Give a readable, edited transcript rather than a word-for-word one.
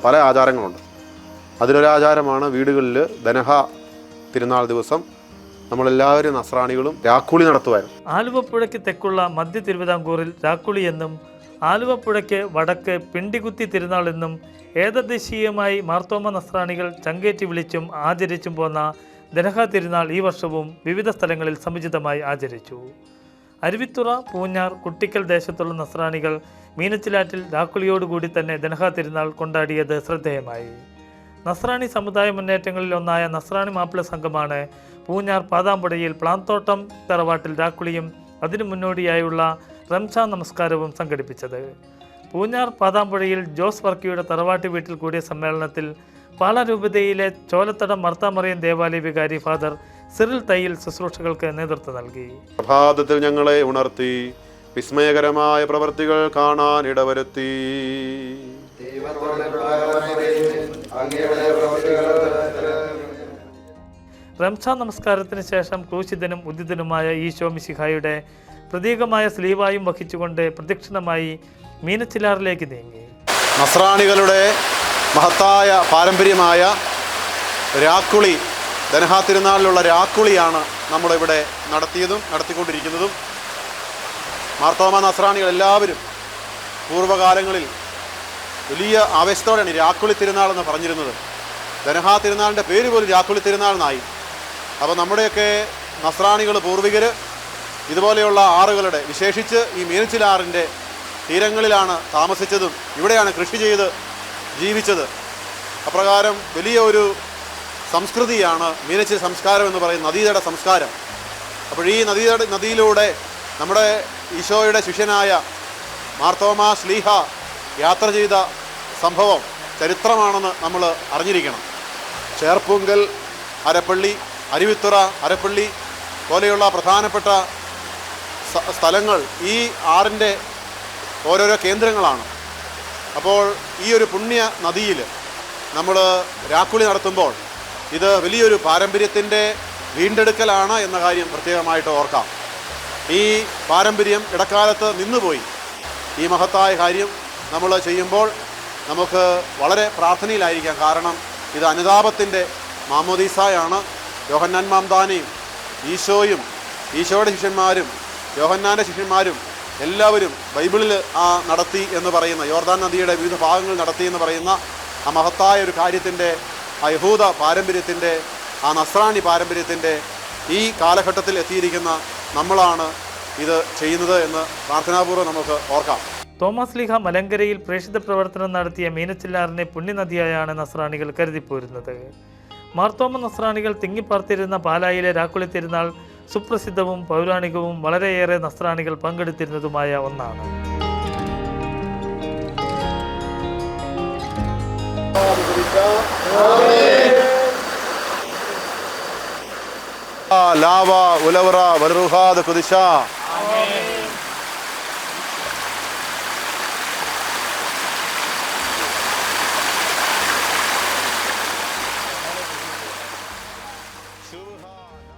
പല ആചാരങ്ങളുണ്ട്. അതിലൊരാചാരമാണ് വീടുകളിൽ ദനഹ തിരുനാൾ ദിവസം നമ്മളെല്ലാവരും നസ്രാണികളും രാക്കുളി നടത്തുമായിരുന്നു. ആലുവപ്പുഴയ്ക്ക് തെക്കുള്ള മധ്യ തിരുവിതാംകൂറിൽ രാക്കുളി എന്നും ആലുവപ്പുഴയ്ക്ക് വടക്ക് പിണ്ടികുത്തി തിരുനാൾ എന്നും ഏകദേശീയമായി മാർത്തോമ നസ്രാണികൾ ചങ്കേറ്റി വിളിച്ചും ആചരിച്ചും പോന്ന ദനഹ തിരുനാൾ ഈ വർഷവും വിവിധ സ്ഥലങ്ങളിൽ സമുചിതമായി ആചരിച്ചു. അരുവിത്തുറ, പൂഞ്ഞാർ, കുട്ടിക്കൽ ദേശത്തുള്ള നസ്രാണികൾ മീനച്ചിലാറ്റിൽ രാക്കുളിയോടുകൂടി തന്നെ ദനഹ തിരുനാൾ കൊണ്ടാടിയത് ശ്രദ്ധേയമായി. നസ്രാണി സമുദായ മുന്നേറ്റങ്ങളിൽ ഒന്നായ നസ്രാണി മാപ്പിള സംഘമാണ് പൂഞ്ഞാർ പാതാമ്പുഴയിൽ പ്ലാന്തോട്ടം തറവാട്ടിൽ രാക്കുളിയും അതിനു മുന്നോടിയായുള്ള റംസാൻ നമസ്കാരവും സംഘടിപ്പിച്ചത്. പൂഞ്ഞാർ പാതാമ്പുഴയിൽ ജോസ് വർക്കിയുടെ തറവാട്ട് വീട്ടിൽ കൂടിയ സമ്മേളനത്തിൽ പാലാരൂപതയിലെ ചോലത്തടം മർത്താമറിയൻ ദേവാലയ വികാരി ഫാദർ സിറിൽ തയ്യിൽ ശുശ്രൂഷകൾക്ക് നേതൃത്വം നൽകി. പ്രഭാതത്തിൽ ഞങ്ങളെ ഉണർത്തി വിസ്മയകരമായ പ്രവൃത്തികൾ കാണാൻ ഇടവരുത്തി. റംസാൻ നമസ്കാരത്തിന് ശേഷം ക്രൂശിതനും ഉദ്ധിതനുമായ ഈശോ മിശിഹായുടെ പ്രതീകമായ സ്ലീവായും വഹിച്ചുകൊണ്ട് പ്രദക്ഷിണമായി മീനച്ചിലാറിലേക്ക് നീങ്ങി. നസ്രാണികളുടെ മഹത്തായ പാരമ്പര്യമായ രാക്കുളി, ദനഹ തിരുനാളിലുള്ള രാക്കുളിയാണ് നമ്മളിവിടെ നടത്തിയതും നടത്തിക്കൊണ്ടിരിക്കുന്നതും. മാർത്തോമ നസ്രാണികൾ എല്ലാവരും പൂർവ്വകാലങ്ങളിൽ വലിയ ആവേശത്തോടെയാണ് രാക്കുളി തിരുനാൾ എന്ന് പറഞ്ഞിരുന്നത്. ദനഹ തിരുനാളിൻ്റെ പേര് പോലും രാക്കുളി തിരുനാൾ എന്നായി. അപ്പോൾ നമ്മുടെയൊക്കെ നസ്രാണികൾ പൂർവികർ ഇതുപോലെയുള്ള ആറുകളുടെ, വിശേഷിച്ച് ഈ മീനച്ചിലാറിൻ്റെ തീരങ്ങളിലാണ് താമസിച്ചതും ഇവിടെയാണ് കൃഷി ചെയ്ത് ജീവിച്ചത്. അപ്രകാരം വലിയ ഒരു സംസ്കൃതിയാണ് മീനച്ചിൽ സംസ്കാരം എന്ന് പറയുന്ന നദീതട സംസ്കാരം. അപ്പോൾ ഈ നദിയിലൂടെ നമ്മുടെ ഈശോയുടെ ശിഷ്യനായ മാർത്തോമാ ശ്ലീഹ യാത്ര ചെയ്ത സംഭവം ചരിത്രമാണെന്ന് നമ്മൾ അറിഞ്ഞിരിക്കണം. ചേർപ്പുങ്കൽ, അരപ്പള്ളി, അരുവിത്തുറ, അരപ്പള്ളി പോലെയുള്ള പ്രധാനപ്പെട്ട സ്ഥലങ്ങൾ ഈ ആറിൻ്റെ ഓരോരോ കേന്ദ്രങ്ങളാണ്. അപ്പോൾ ഈ ഒരു പുണ്യ നദിയിൽ നമ്മൾ രാക്കുളി നടത്തുമ്പോൾ ഇത് വലിയൊരു പാരമ്പര്യത്തിൻ്റെ വീണ്ടെടുക്കലാണ് എന്ന കാര്യം പ്രത്യേകമായിട്ട് ഓർക്കാം. ഈ പാരമ്പര്യം ഇടക്കാലത്ത് നിന്നുപോയി. ഈ മഹത്തായ കാര്യം നമ്മൾ ചെയ്യുമ്പോൾ നമുക്ക് വളരെ പ്രാർത്ഥനയിലായിരിക്കാം. കാരണം ഇത് അനുതാപത്തിൻ്റെ മാമോദീസായാണ്. യോഹന്നാൻ മാംദാനയും ഈശോയും ഈശോയുടെ ശിഷ്യന്മാരും യോഹന്നാൻ്റെ ശിഷ്യന്മാരും എല്ലാവരും ബൈബിളിൽ നടത്തി എന്ന് പറയുന്ന, യോർദാൻ നദിയുടെ വിവിധ ഭാഗങ്ങൾ നടത്തി എന്ന് പറയുന്ന ആ മഹത്തായ ഒരു കാര്യത്തിൻ്റെ, ആ യഹൂദ പാരമ്പര്യത്തിൻ്റെ, ആ നസ്രാണി പാരമ്പര്യത്തിൻ്റെ ഈ കാലഘട്ടത്തിൽ എത്തിയിരിക്കുന്ന നമ്മളാണ് ഇത് ചെയ്യുന്നത് എന്ന് പ്രാർത്ഥനാപൂർവ്വം നമുക്ക് ഓർക്കാം. തോമസ് ലീഹ മലങ്കരയിൽ പ്രേക്ഷിത പ്രവർത്തനം നടത്തിയ മീനച്ചിലാറിനെ പുണ്യനദിയായാണ് നസ്രാണികൾ കരുതിപ്പോരുന്നത്. മാർത്തോമ നസ്രാണികൾ തിങ്ങിപ്പാർത്തിരുന്ന പാലായിലെ രാക്കുളി തിരുനാൾ സുപ്രസിദ്ധവും പൗരാണികവും വളരെയേറെ നസ്രാണികൾ പങ്കെടുത്തിരുന്നതുമായ ഒന്നാണ്. ലാവ ഉലവറ വലറുഹാദ് കുദിശ.